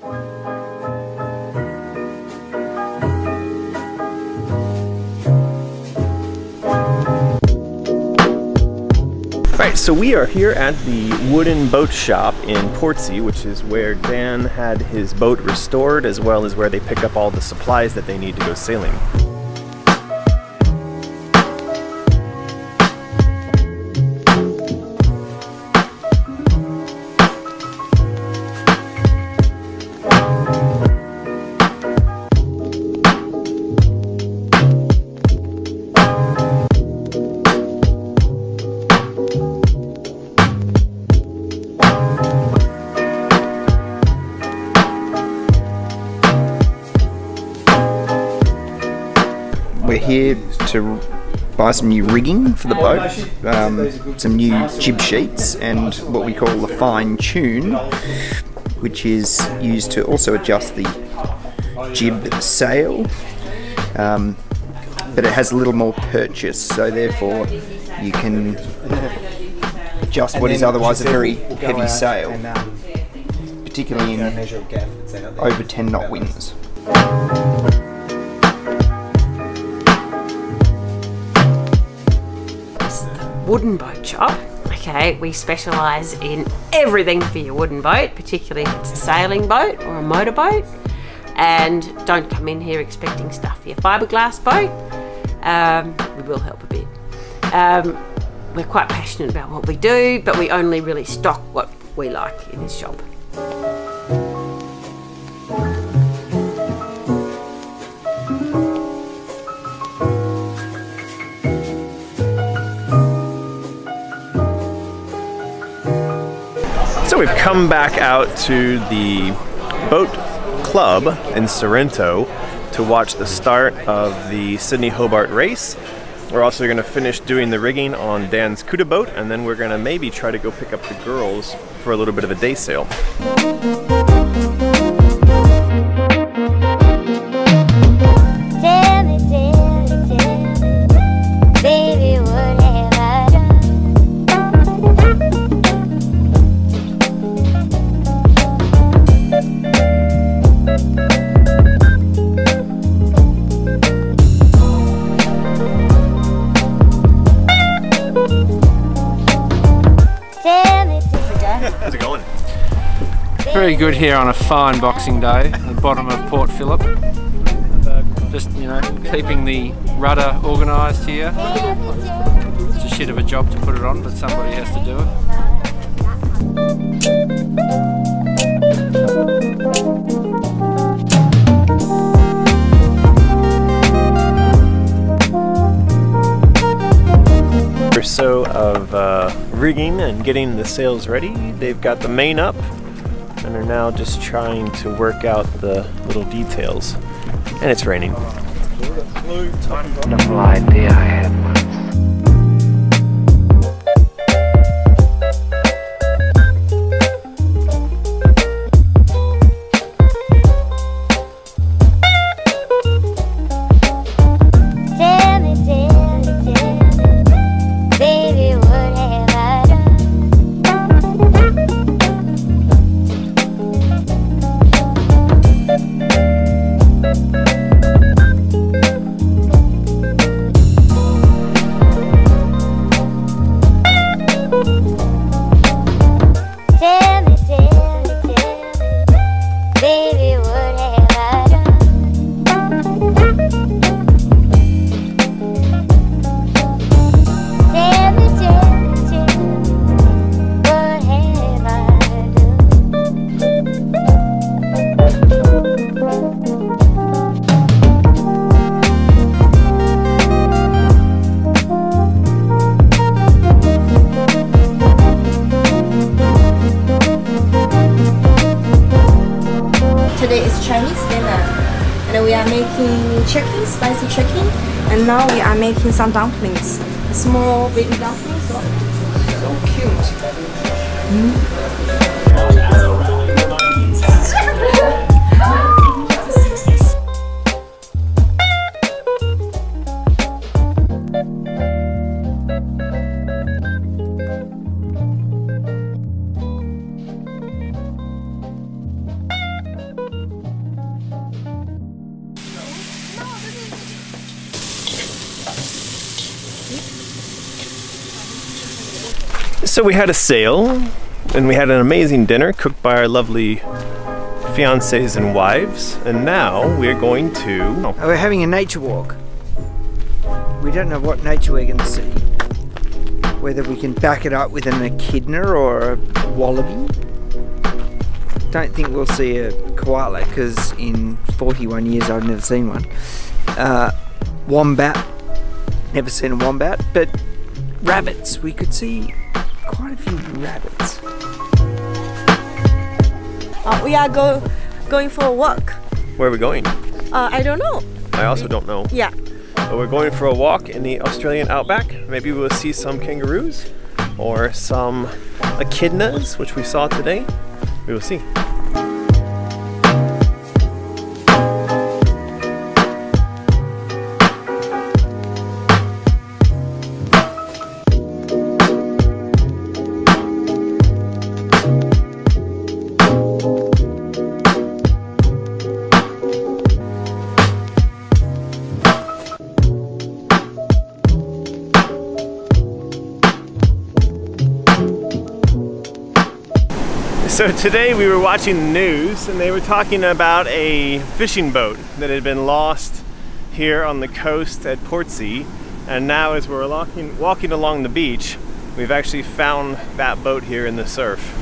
Right, so we are here at the wooden boat shop in Portsea, which is where Dan had his boat restored, as well as where they pick up all the supplies that they need to go sailing. We're here to buy some new rigging for the boat, some new jib sheets and what we call the fine tune, which is used to also adjust the jib sail, but it has a little more purchase, so therefore you can adjust what is otherwise a very heavy sail, particularly in over 10 knot winds. Wooden boat shop. Okay, we specialise in everything for your wooden boat, particularly if it's a sailing boat or a motorboat. And don't come in here expecting stuff for your fiberglass boat. We will help a bit. We're quite passionate about what we do, but we only really stock what we like in this shop. So we've come back out to the boat club in Sorrento to watch the start of the Sydney Hobart race. We're also going to finish doing the rigging on Dan's Couda boat, and then we're going to maybe try to go pick up the girls for a little bit of a day sail. How's it going? Very good here on a fine Boxing Day at the bottom of Port Phillip. Just, you know, keeping the rudder organised here. It's a shit of a job to put it on, but somebody has to do it. Or so of rigging and getting the sails ready. They've got the main up and are now just trying to work out the little details. And it's raining. Wonderful idea I had once. Today is Chinese dinner, and we are making chicken, spicy chicken, and now we are making some dumplings, small baby dumplings. So cute. So we had a sail, and we had an amazing dinner cooked by our lovely fiancés and wives, and now we're going to... We're having a nature walk. We don't know what nature we're going to see. Whether we can back it up with an echidna or a wallaby. Don't think we'll see a koala, because in 41 years I've never seen one. Wombat, never seen a wombat, but rabbits, we could see quite a few rabbits. We are going for a walk. Where are we going? I don't know. I also don't know. Yeah. But we're going for a walk in the Australian outback. Maybe we'll see some kangaroos or some echidnas, which we saw today. We will see. So today we were watching the news and they were talking about a fishing boat that had been lost here on the coast at Portsea, and now as we're walking along the beach, we've actually found that boat here in the surf.